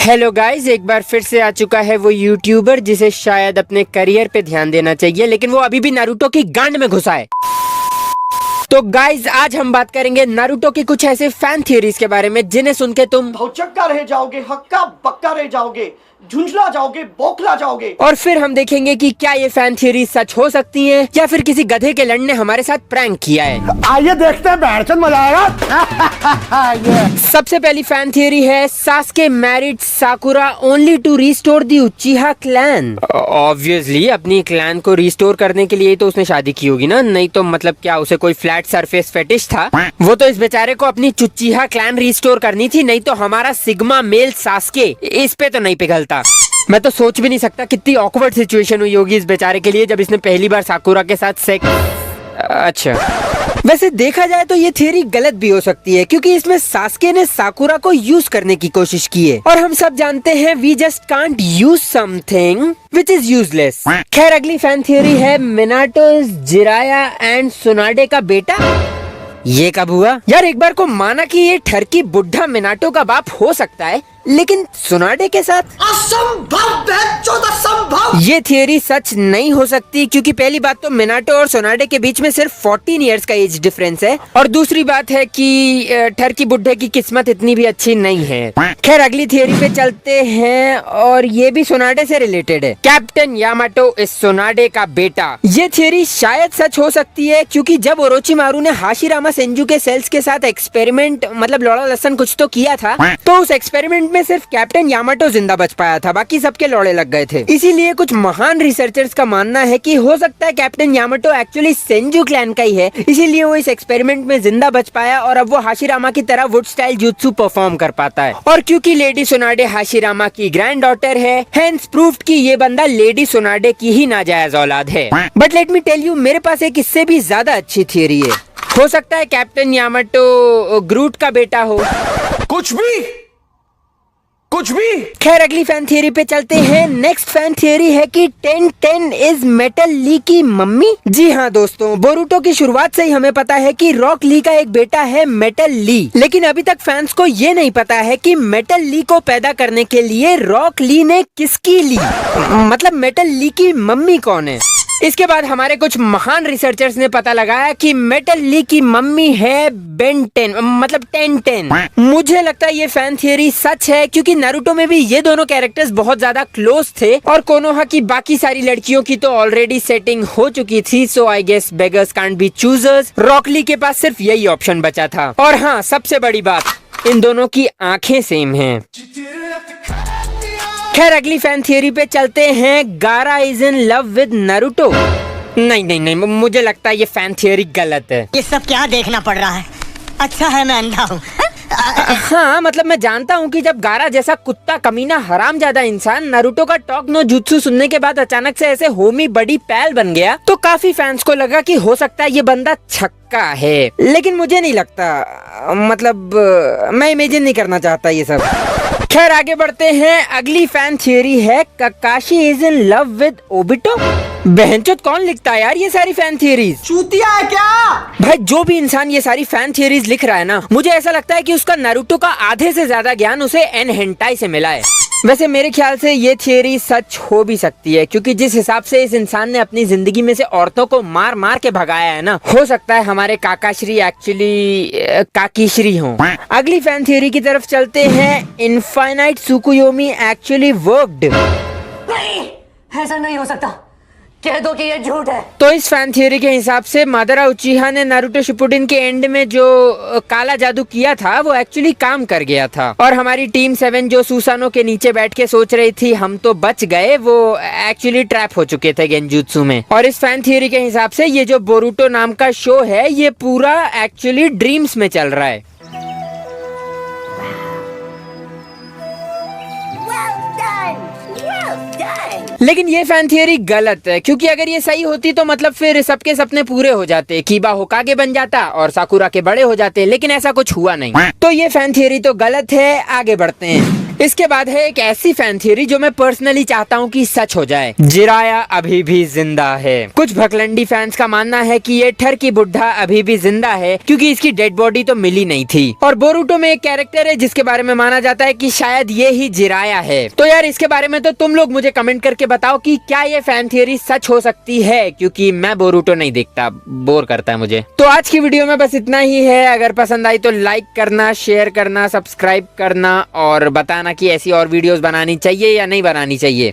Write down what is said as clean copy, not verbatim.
Hello guys, एक बार फिर से आ चुका है वो यूट्यूबर जिसे शायद अपने करियर पे ध्यान देना चाहिए, लेकिन वो अभी भी नारुतो की गांड में घुसा है। तो गाइज आज हम बात करेंगे नारुतो की कुछ ऐसे फैन थियरीज के बारे में जिन्हें सुन के तुम भौचक्का रह जाओगे, हक्का बक्का रह जाओगे, झुंझला जाओगे, बौखला जाओगे। और फिर हम देखेंगे कि क्या ये फैन थियरीज सच हो सकती हैं या फिर किसी गधे के लड़ ने हमारे साथ प्रैंक किया है। आइए देखते हैं, बैठचंद मजा आएगा। सबसे पहली फैन थियरी है Sasuke married Sakura only to restore the Uchiha clan. Obviously अपनी क्लैन को रिस्टोर करने के लिए तो उसने शादी की होगी ना, नहीं तो मतलब क्या उसे कोई फ्लैट सरफेस फेटिश था? वो तो इस बेचारे को अपनी चुचिहा क्लैन रिस्टोर करनी थी, नहीं तो हमारा सिग्मा मेल सास्के इस पे तो नहीं पिघलता। मैं तो सोच भी नहीं सकता कितनी ऑकवर्ड सिचुएशन हुई होगी इस बेचारे के लिए जब इसने पहली बार साकुरा के साथ सेक्स। अच्छा, वैसे देखा जाए तो ये थियरी गलत भी हो सकती है क्योंकि इसमें सास्के ने साकुरा को यूज करने की कोशिश की है और हम सब जानते हैं we just can't use something which is useless. खैर अगली फैन थियरी है मिनाटो जिराया एंड सुनाडे का बेटा। ये कब हुआ यार? एक बार को माना कि ये ठरकी बुढ़ा मिनाटो का बाप हो सकता है, लेकिन सुनाडे के साथ असंभव, असंभव। ये थियरी सच नहीं हो सकती क्योंकि पहली बात तो मिनाटो और सुनाडे के बीच में सिर्फ 14 इयर्स का एज डिफरेंस है और दूसरी बात है कि ठरकी बुढ़े की किस्मत इतनी भी अच्छी नहीं है। खैर अगली थियरी पे चलते हैं और ये भी सुनाडे से रिलेटेड है। कैप्टन यामाटो इस सुनाडे का बेटा। ये थियरी शायद सच हो सकती है क्योंकि जब ओरोचिमारू ने हाशिरामा सेंजू के सेल्स के साथ एक्सपेरिमेंट मतलब लौड़ा लसन कुछ तो किया था, तो उस एक्सपेरिमेंट में सिर्फ कैप्टन यामाटो जिंदा बच पाया था, बाकी सबके लौड़े लग गए थे। इसीलिए कुछ महान रिसर्चर्स का मानना है कि हो सकता है captain Yamato actually Senju clan का ही है, इसीलिए वो इस एक्सपेरिमेंट में जिंदा बच पाया और अब वो हाशिरामा की तरह वुड स्टाइल जुत्सु परफॉर्म कर पाता है। और क्योंकि लेडी सुनाडे हाशिरामा की ग्रैंड डॉटर है, हेंस प्रूव्ड कि ये बंदा लेडी सुनाडे की ही नाजायज औलाद है। But let me tell you, मेरे पास एक इससे भी ज्यादा अच्छी थियरी है। हो सकता है कैप्टन यामाटो ग्रूट का बेटा हो। कुछ भी। खैर अगली फैन थियरी पे चलते हैं। नेक्स्ट फैन थियरी है कि 10-10 इज मेटल ली की मम्मी। जी हाँ दोस्तों, बोरुटो की शुरुआत से ही हमें पता है कि रॉक ली का एक बेटा है मेटल ली, लेकिन अभी तक फैंस को ये नहीं पता है कि मेटल ली को पैदा करने के लिए रॉक ली ने किसकी ली, मतलब मेटल ली की मम्मी कौन है। इसके बाद हमारे कुछ महान रिसर्चर्स ने पता लगाया कि मेटल ली की मम्मी है बेन 10 मतलब 10-10। मुझे लगता है ये फैन थियरी सच है क्योंकि नारुतो में भी ये दोनों कैरेक्टर्स बहुत ज्यादा क्लोज थे और कोनोहा की बाकी सारी लड़कियों की तो ऑलरेडी सेटिंग हो चुकी थी, so I guess beggars can't be choosers. Rock Lee के पास सिर्फ यही ऑप्शन बचा था। और हाँ, सबसे बड़ी बात, इन दोनों की आंखें सेम हैं। खैर अगली फैन थियरी पे चलते हैं। गारा is in love with Naruto. नहीं, मुझे लगता है ये फैन थियरी गलत है। ये सब क्या देखना पड़ रहा है? अच्छा है मैं अंधा हूँ। हाँ मतलब मैं जानता हूँ कि जब गारा जैसा कुत्ता कमीना हरामजादा इंसान नारुतो का टॉक नो जुत्सु सुनने के बाद अचानक से ऐसे होमी बड़ी पैल बन गया, तो काफी फैंस को लगा कि हो सकता है ये बंदा छक्का है, लेकिन मुझे नहीं लगता, मतलब मैं इमेजिन नहीं करना चाहता ये सब। खैर आगे बढ़ते हैं। अगली फैन थियरी है Kakashi is in love with Obito. बहनचोद कौन लिखता है यार ये सारी फैन थियरीज? चूतिया है क्या भाई? जो भी इंसान ये सारी फैन थियरीज लिख रहा है ना, मुझे ऐसा लगता है कि उसका नारुतो का आधे से ज्यादा ज्ञान उसे एन हेंटाई से मिला है। वैसे मेरे ख्याल से ये थियरी सच हो भी सकती है क्योंकि जिस हिसाब से इस इंसान ने अपनी जिंदगी में से औरतों को मार मार के भगाया है ना, हो सकता है हमारे काकाश्री एक्चुअली काकीश्री हों। अगली फैन थियरी की तरफ चलते हैं। Infinite Tsukuyomi actually worked. नहीं, ऐसा नहीं हो सकता, कह दो कि ये झूठ है। तो इस फैन थियरी के हिसाब से मादरा उचिहा ने नारुतो शिपुडिन के एंड में जो काला जादू किया था वो एक्चुअली काम कर गया था और हमारी टीम 7 जो सुसानो के नीचे बैठ के सोच रही थी हम तो बच गए, वो एक्चुअली ट्रैप हो चुके थे गेंजुत्सु में। और इस फैन थियरी के हिसाब से ये जो बोरुटो नाम का शो है ये पूरा एक्चुअली ड्रीम्स में चल रहा है। लेकिन ये फैन थियरी गलत है क्योंकि अगर ये सही होती तो मतलब फिर सबके सपने पूरे हो जाते, कीबा होकागे बन जाता और साकुरा के बड़े हो जाते, लेकिन ऐसा कुछ हुआ नहीं। तो ये फैन थियरी तो गलत है। आगे बढ़ते हैं। इसके बाद है एक ऐसी फैन थियरी जो मैं पर्सनली चाहता हूँ कि सच हो जाए। जिराया अभी भी जिंदा है। कुछ भकलंडी फैंस का मानना है कि ये ठरकी बुड्ढा अभी भी जिंदा है क्योंकि इसकी डेड बॉडी तो मिली नहीं थी। और बोरुटो में एक कैरेक्टर है जिसके बारे में माना जाता है कि शायद ये ही जिराया है। तो यार इसके बारे में तो तुम लोग मुझे कमेंट करके बताओ कि क्या ये फैन थियरी सच हो सकती है, क्योंकि मैं बोरुटो नहीं देखता, बोर करता है मुझे। तो आज की वीडियो में बस इतना ही है। अगर पसंद आई तो लाइक करना, शेयर करना, सब्सक्राइब करना और बताना कि ऐसी और वीडियोस बनानी चाहिए या नहीं बनानी चाहिए।